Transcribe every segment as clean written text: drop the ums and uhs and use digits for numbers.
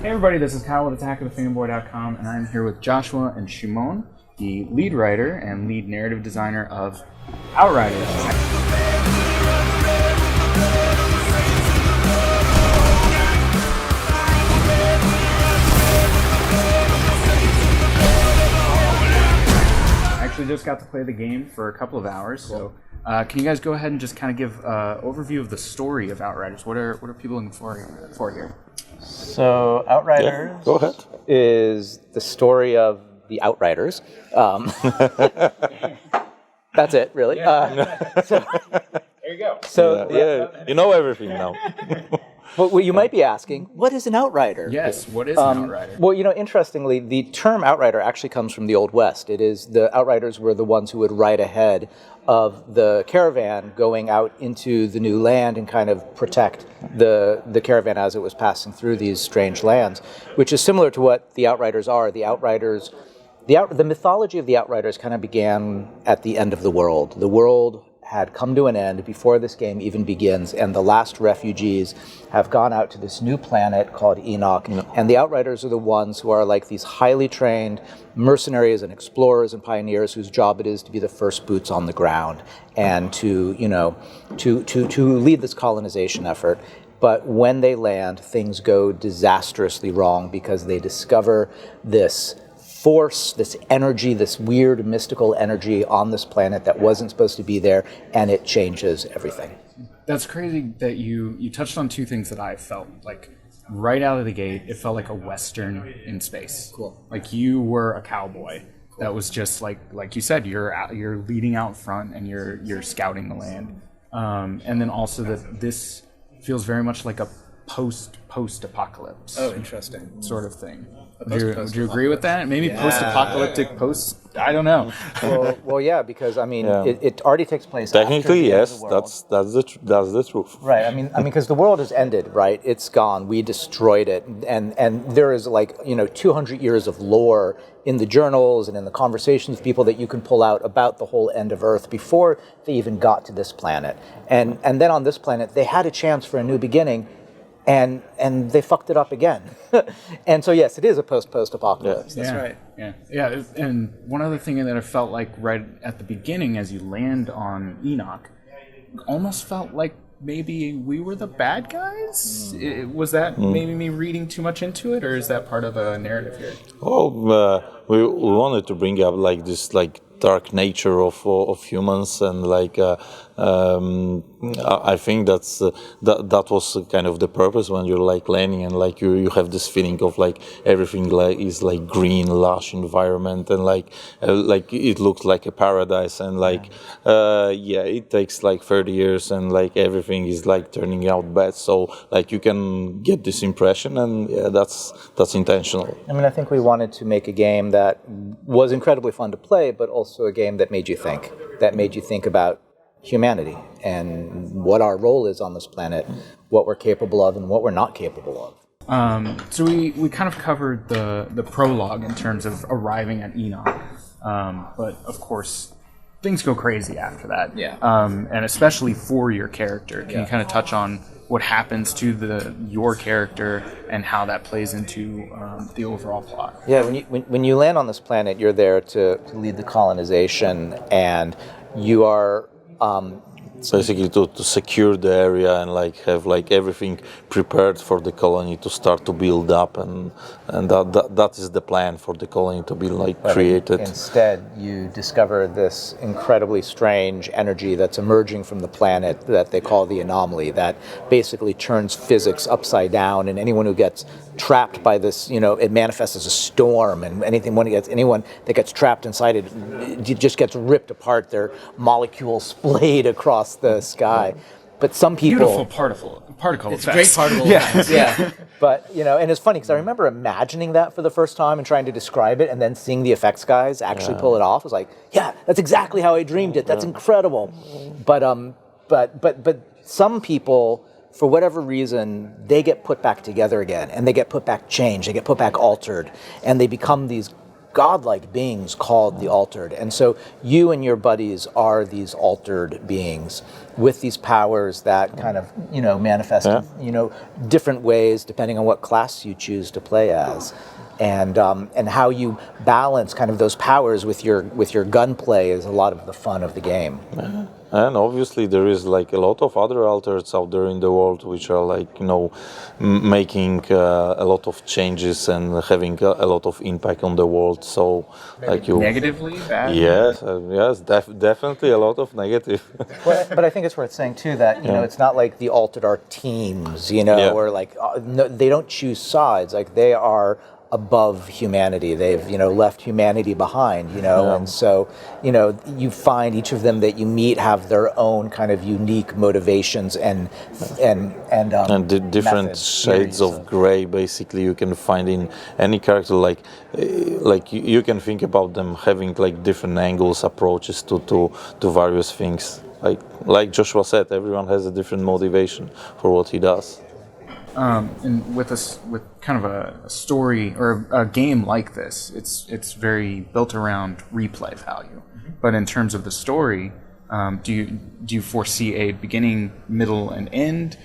Hey everybody, this is Kyle with attackofthefanboy.com, and I'm here with Joshua and Syzmon, the lead writer and lead narrative designer of Outriders. I actually just got to play the game for a couple of hours, so can you guys go ahead and just kind of give an overview of the story of Outriders? What are people looking for here? So Outriders go ahead. Is the story of the Outriders. That's it, really. There you go. So you know everything now. Well, you might be asking, what is an Outrider? Yes, what is an Outrider? Well, interestingly, the term Outrider actually comes from the Old West. It is the Outriders were the ones who would ride ahead of the caravan going out into the new land and kind of protect the caravan as it was passing through these strange lands, which is similar to what the Outriders are. The Outriders, the mythology of the Outriders kind of began at the end of the world. The world had come to an end before this game even begins, and the last refugees have gone out to this new planet called Enoch, and the Outriders are the ones who are like these highly trained mercenaries and explorers and pioneers whose job it is to be the first boots on the ground and to lead this colonization effort. But when they land, things go disastrously wrong because they discover this force, this energy, this weird mystical energy on this planet that wasn't supposed to be there, and it changes everything. That's crazy that you touched on two things that I felt like right out of the gate. It felt like a Western in space. Cool. Like you were a cowboy. Cool. That was just like you said, you're leading out front and you're scouting the land. And then also that this feels very much like a post-apocalypse. Oh, interesting. Sort of thing. Would you agree with that? Maybe post-apocalyptic, I don't know. Well, yeah, because it already takes place. Technically, after yes, that's the truth. Right. I mean, because the world has ended, right? It's gone. We destroyed it, and there is 200 years of lore in the journals and in the conversations of people that you can pull out about the whole end of Earth before they even got to this planet, and then on this planet they had a chance for a new beginning. And they fucked it up again. And so, yes, it is a post-apocalypse. Yeah. That's right. Yeah. And one other thing that I felt like right at the beginning as you land on Enoch, almost felt like maybe we were the bad guys? Was that maybe me reading too much into it, or is that part of a narrative here? Oh, we wanted to bring up this dark nature of humans, and I think that was kind of the purpose when you're landing, and you have this feeling of everything is green, lush environment, and it looks like a paradise, and it takes 30 years, and everything is turning out bad, so you can get this impression, and that's intentional. I mean, I think we wanted to make a game that was incredibly fun to play, but also a game that made you think about humanity and what our role is on this planet, what we're capable of and what we're not capable of. So we kind of covered the prologue in terms of arriving at Enoch, but of course things go crazy after that. Yeah. And especially for your character. Can you kind of touch on what happens to your character and how that plays into the overall plot? Yeah, when you land on this planet, you're there to lead the colonization, and you are basically to secure the area and have everything prepared for the colony to start to build up, and that is the plan for the colony to be created. Instead, you discover this incredibly strange energy that's emerging from the planet that they call the anomaly, that basically turns physics upside down, and anyone who gets trapped by this, it manifests as a storm, and anyone that gets trapped inside it just gets ripped apart. Their molecules splayed across the sky. But some people... Beautiful particle It's effects. great particle effects. Yeah. But, and it's funny because I remember imagining that for the first time and trying to describe it, and then seeing the effects guys actually pull it off. I was like, yeah, that's exactly how I dreamed it. That's incredible. But some people, for whatever reason, they get put back together again, and they get put back changed, they get put back altered, and they become these godlike beings called the Altered. And so you and your buddies are these altered beings with these powers that kind of, manifest, different ways depending on what class you choose to play as. And how you balance kind of those powers with your gunplay is a lot of the fun of the game. And obviously there is like a lot of other alters out there in the world which are like, making a lot of changes and having a lot of impact on the world. So like you negatively bad? Yes, definitely a lot of negative. But I think it's worth saying too that it's not like the Altered are teams, or like no, they don't choose sides. Like they are above humanity. They've left humanity behind, and so you find each of them that you meet have their own kind of unique motivations and the different methods, shades of gray basically you can find in any character. Like you can think about them having like different angles, approaches to various things. Like Joshua said, everyone has a different motivation for what he does. And with kind of a story or a game like this, it's very built around replay value. But in terms of the story, do you foresee a beginning, middle, and end?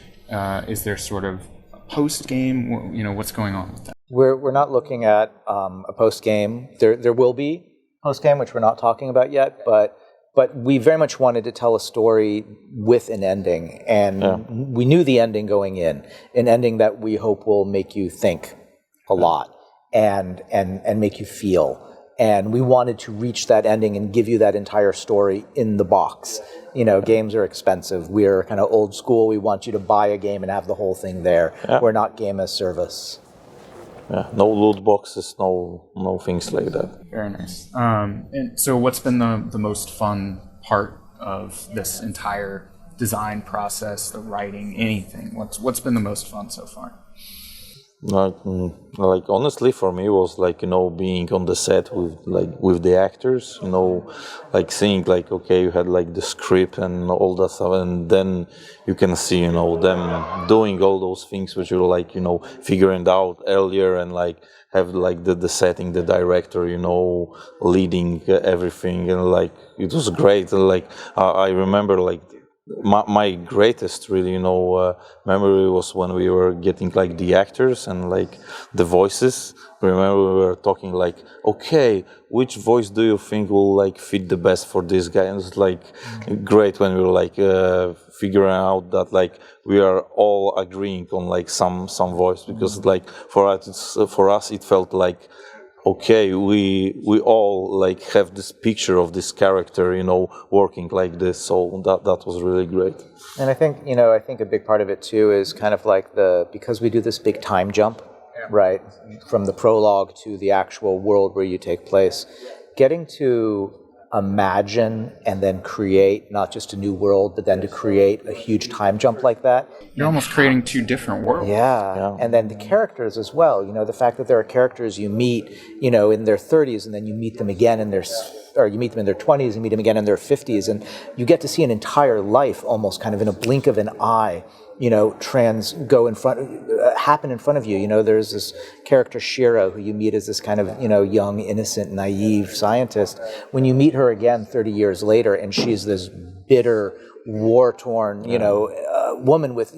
Is there sort of a post game? What's going on with that? We're not looking at a post game. There will be post game, which we're not talking about yet, but we very much wanted to tell a story with an ending, and we knew the ending going in, an ending that we hope will make you think a lot and make you feel. And we wanted to reach that ending and give you that entire story in the box. Games are expensive. We're kind of old school. We want you to buy a game and have the whole thing there. Yeah. We're not game as service. Yeah, no loot boxes, no things like that. Very nice. And so what's been the most fun part of this entire design process, the writing, anything? What's been the most fun so far? Like honestly, for me, it was like being on the set with the actors, like seeing like okay, you had like the script and all that stuff, and then you can see them doing all those things which you like figuring out earlier, and like have like the setting, the director leading everything, and like it was great. Like I remember like. My greatest really memory was when we were getting like the actors and like the voices. Remember we were talking like, okay, which voice do you think will like fit the best for this guy? And it's like great when we were like figuring out that like we are all agreeing on like some voice, because like for us it felt like okay, we all like have this picture of this character, working like this. So that was really great. And I think a big part of it too is kind of like because we do this big time jump, right, from the prologue to the actual world where you take place, getting to imagine and then create not just a new world, but then to create a huge time jump like that. You're almost creating two different worlds. Yeah. And then the characters as well. The fact that there are characters you meet, in their 30s, and then you meet them again you meet them in their 20s and meet them again in their 50s, and you get to see an entire life almost kind of in a blink of an eye. Happen in front of you. There's this character Shira who you meet as this kind of, young, innocent, naive scientist. When you meet her again 30 years later, and she's this bitter, war-torn, woman with,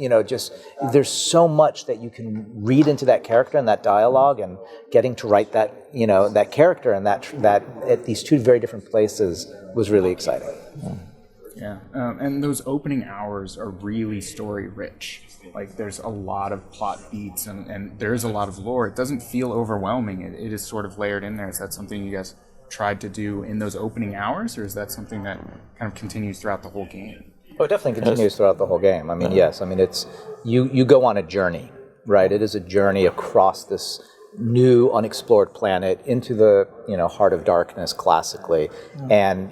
there's so much that you can read into that character and that dialogue, and getting to write that, that character and that at these two very different places was really exciting. Yeah, and those opening hours are really story rich. Like there's a lot of plot beats and there's a lot of lore. It doesn't feel overwhelming. It is sort of layered in there. Is that something you guys tried to do in those opening hours, or is that something that kind of continues throughout the whole game? Oh, it definitely continues throughout the whole game. I mean, yes. I mean, it's you go on a journey, right? It is a journey across this new unexplored planet into the heart of darkness classically, and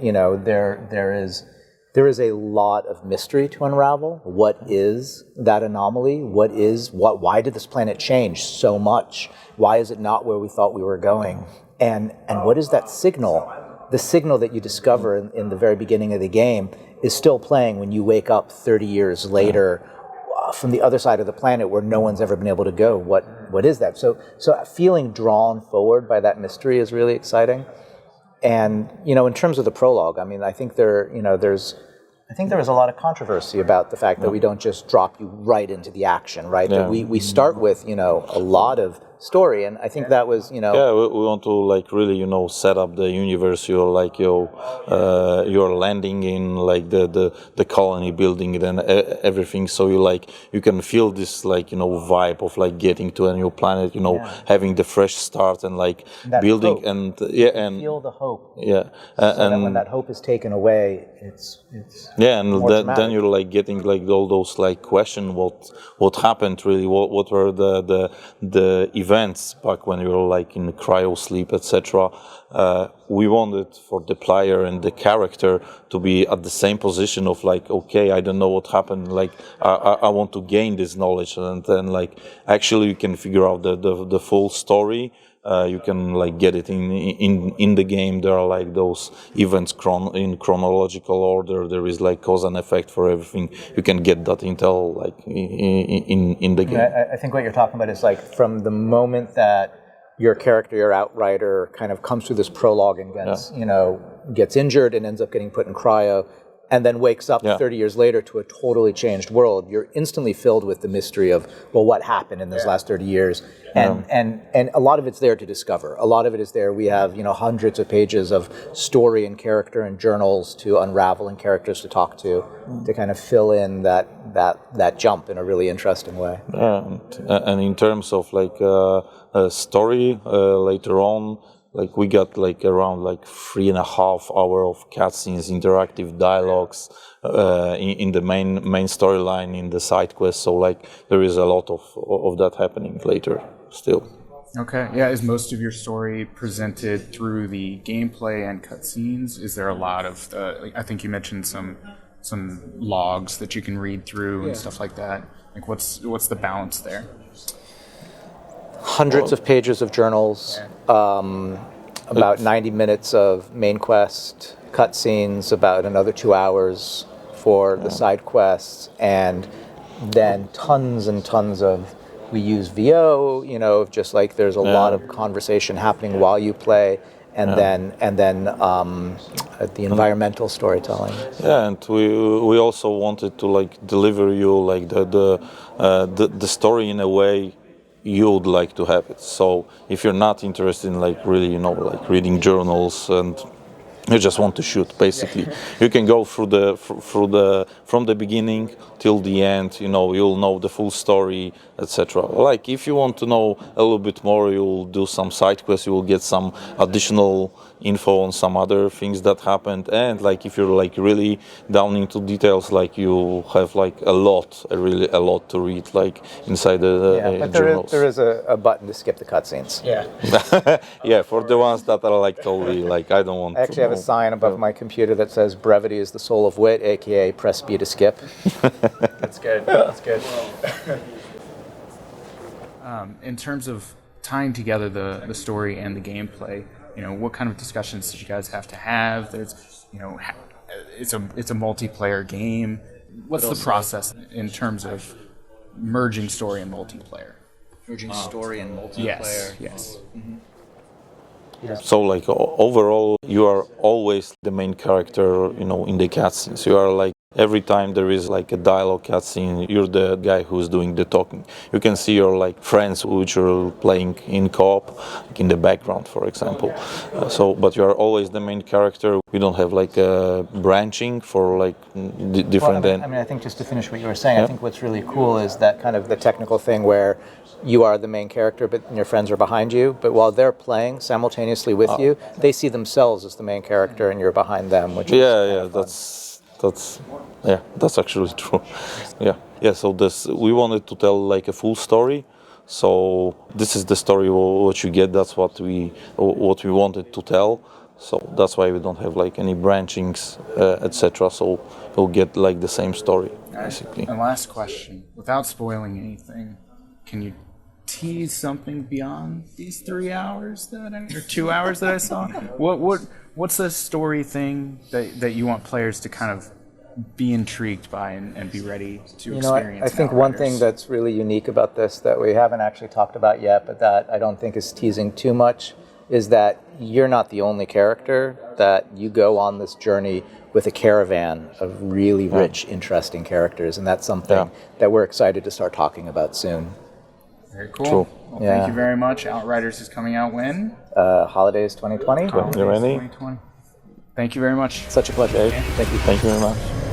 there is a lot of mystery to unravel. What is that anomaly? Why did this planet change so much? Why is it not where we thought we were going? And what is that signal? The signal that you discover in the very beginning of the game is still playing when you wake up 30 years later. from the other side of the planet where no one's ever been able to go. What is that? So feeling drawn forward by that mystery is really exciting. And in terms of the prologue, I mean, I think there was a lot of controversy about the fact that we don't just drop you right into the action, right? Yeah. That we start with a lot of story, and I think that was Yeah, we want to like really set up the universe. You're landing in like the colony, building it and everything. So you can feel this vibe of like getting to a new planet. Having the fresh start and like that building hope. and Feel the hope. Yeah, So that when that hope is taken away, it's and more then dramatic. you're like getting like all those like question what happened really, what were the events back when you were like in cryo sleep, etc. We wanted for the player and the character to be at the same position of like, okay, I don't know what happened, like I want to gain this knowledge, and then like actually you can figure out the full story. You can like get it in the game. There are like those events in chronological order. There is like cause and effect for everything. You can get that intel like in the game. I think what you're talking about is like from the moment that your character, your Outrider, kind of comes through this prologue and gets injured and ends up getting put in cryo, and then wakes up 30 years later to a totally changed world. You're instantly filled with the mystery of, well, what happened in those last 30 years? And a lot of it's there to discover. A lot of it is there. We have, hundreds of pages of story and character and journals to unravel and characters to talk to kind of fill in that jump in a really interesting way. And in terms of like story later on, like we got like around like 3.5 hours of cutscenes, interactive dialogues in the main storyline, in the side quest. So like there is a lot of that happening later still. Okay, yeah. Is most of your story presented through the gameplay and cutscenes? Is there a lot of I think you mentioned some logs that you can read through and stuff like that. Like what's the balance there? Hundreds of pages of journals, about 90 minutes of main quest, cutscenes, about another 2 hours for the side quests, and then tons and tons of, we use VO, just like there's a lot of conversation happening while you play, and then the environmental storytelling. Yeah, and we also wanted to like deliver you like the story in a way you would like to have it. So if you're not interested in like really like reading journals and you just want to shoot, basically, you can go from the beginning till the end. You'll know the full story, etc. Like if you want to know a little bit more, you'll do some side quests. You will get some additional info on some other things that happened. And like if you're like really down into details, like you have like really a lot to read, like inside the but journals. there is a button to skip the cutscenes. Yeah, for the ones that are like totally like I don't want. I actually have a sign above my computer that says "Brevity is the soul of wit," aka press B to skip. That's good. That's good. In terms of tying together the story and the gameplay, what kind of discussions did you guys have to have? There's, it's a multiplayer game. What's the process in terms of merging story and multiplayer? Merging story and multiplayer. Yes. Mm-hmm. So like overall, you are always the main character, in the cutscenes. You are like every time there is like a dialogue cutscene, you're the guy who's doing the talking. You can see your like friends which are playing in co-op, like in the background, for example. But you are always the main character. We don't have like a branching for like different. Well, I think just to finish what you were saying, I think what's really cool is that kind of the technical thing where you are the main character, but your friends are behind you. But while they're playing simultaneously with you, they see themselves as the main character, and you're behind them. Which is that's actually true. Yeah. So we wanted to tell like a full story. So this is the story what you get. That's what we wanted to tell. So that's why we don't have like any branchings, etc. So you'll get like the same story, basically. And last question, without spoiling anything, can you tease something beyond these 3 hours or 2 hours that I saw? What's the story thing that you want players to kind of be intrigued by and be ready to You know, experience. I think one thing that's really unique about this that we haven't actually talked about yet, but that I don't think is teasing too much, is that you're not the only character, that you go on this journey with a caravan of really rich, interesting characters, and that's something that we're excited to start talking about soon. Very cool. Well, thank you very much. Outriders is coming out when? Holidays 2020. You ready? 2020. Thank you very much. Such a pleasure. Thank you very much.